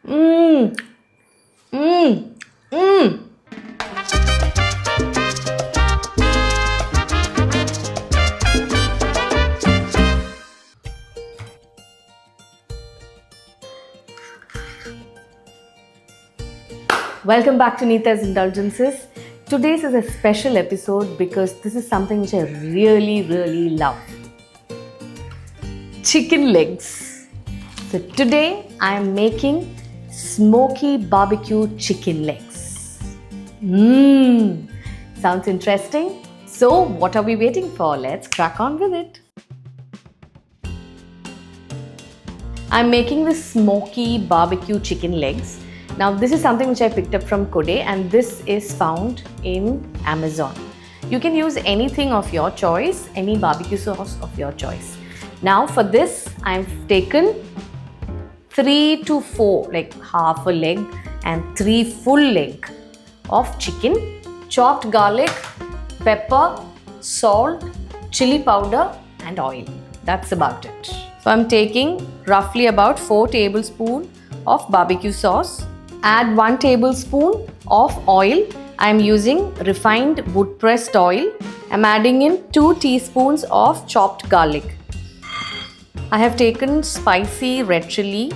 Mmm. Mmm. Mmm. Welcome back to Neetha's Indulgences. Today's is a special episode because this is something which I really love. Chicken legs. So today I am making Smoky BBQ chicken legs. Sounds interesting. So what are we waiting for? Let's crack on with it. I'm making the Smoky BBQ chicken legs. Now this is something which I picked up from Kode and this is found in Amazon. You can use anything of your choice, any barbecue sauce of your choice. Now for this I've taken 3 to 4, like half a leg and 3 full leg of chicken, chopped garlic, pepper, salt, chili powder and oil. That's about it. So I'm taking roughly about 4 tablespoons of barbecue sauce. Add 1 tablespoon of oil. I am using refined wood pressed oil. I'm adding in 2 teaspoons of chopped garlic. I have taken spicy red chili.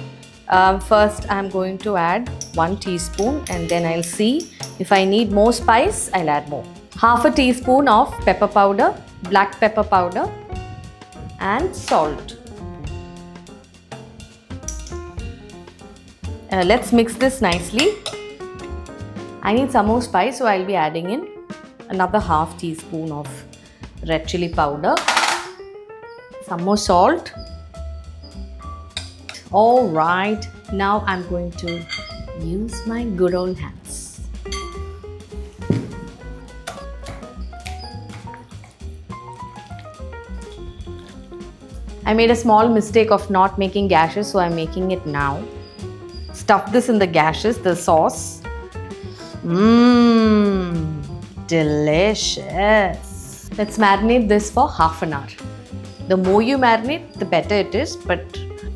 First I am going to add 1 teaspoon and then I'll see if I need more spice, I'll add more. Half a teaspoon of pepper powder, black pepper powder and salt. Let's mix this nicely. I need some more spice, so I'll be adding in another half teaspoon of red chili powder, some more salt. Alright, now I'm going to use my good old hands. I made a small mistake of not making gashes, so I'm making it now. Stuff this in the gashes, the sauce. Delicious. Let's marinate this for half an hour. The more you marinate, the better it is, but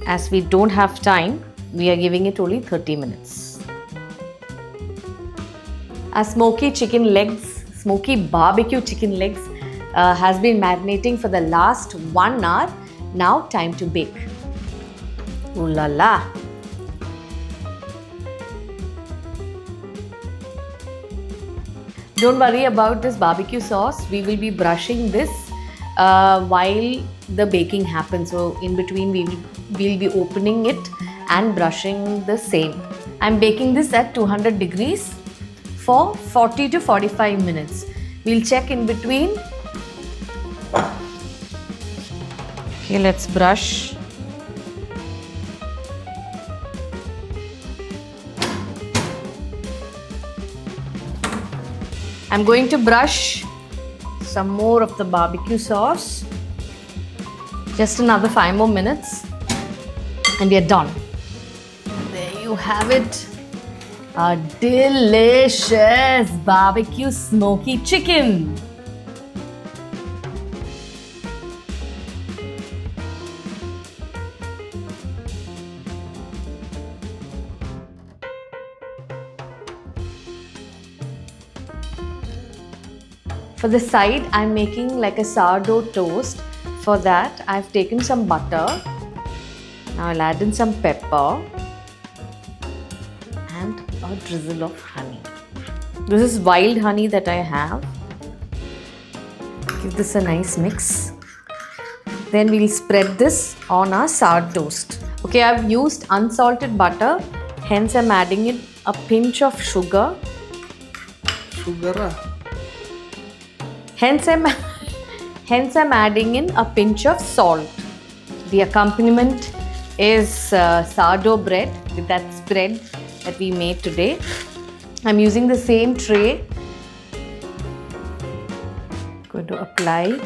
as we don't have time, we are giving it only 30 minutes. Our smoky chicken legs, smoky barbecue chicken legs has been marinating for the last 1 hour. Now time to bake. Ooh la la. Don't worry about this barbecue sauce. We will be brushing this while the baking happens. So in between we'll be opening it and brushing the same. I'm baking this at 200 degrees for 40 to 45 minutes. We'll check in between. Okay, let's brush. I'm going to brush some more of the barbecue sauce. Just another 5 more minutes and we are done. There you have it. A delicious barbecue smoky chicken. For the side, I'm making like a sourdough toast. For that, I've taken some butter. Now I'll add in some pepper and a drizzle of honey. This is wild honey that I have. Give this a nice mix. Then we'll spread this on our sourdough toast. Okay, I've used unsalted butter. Hence, I'm adding in a pinch of sugar. Hence I'm adding in a pinch of salt. The accompaniment is sourdough bread with that spread that we made today. I'm using the same tray. Going to apply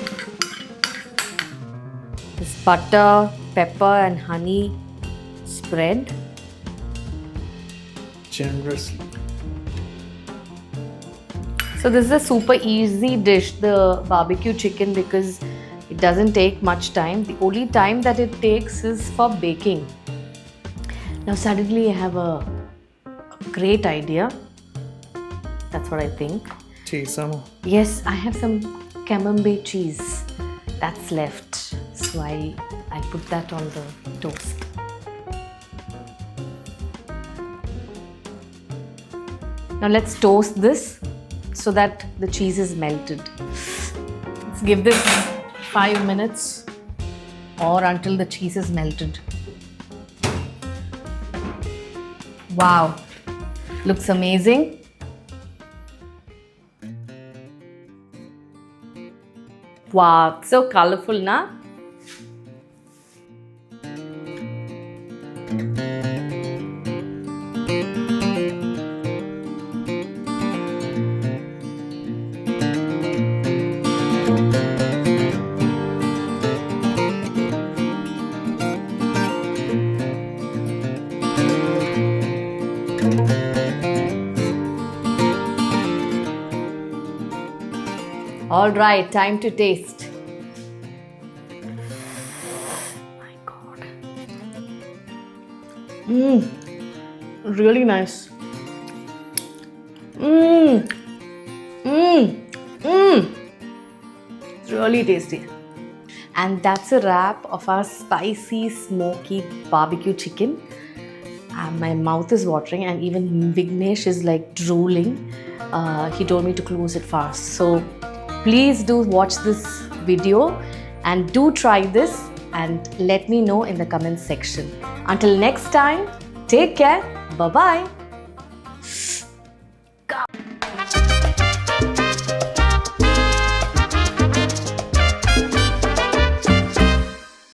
this butter, pepper and honey spread. Generously. So this is a super easy dish, the barbecue chicken, because it doesn't take much time. The only time that it takes is for baking. Now suddenly I have a Great idea. That's what I think. Cheese some. Yes, I have some camembert cheese that's left. So I put that on the toast. Now let's toast this so that the cheese is melted. Let's give this 5 minutes or until the cheese is melted. Wow, looks amazing. Wow, so colorful, na? All right, time to taste. My God. Really nice. It's really tasty. And that's a wrap of our spicy, smoky barbecue chicken. My mouth is watering and even Vignesh is like drooling. He told me to close it fast. So please do watch this video and do try this and let me know in the comment section. Until next time, take care. Bye-bye.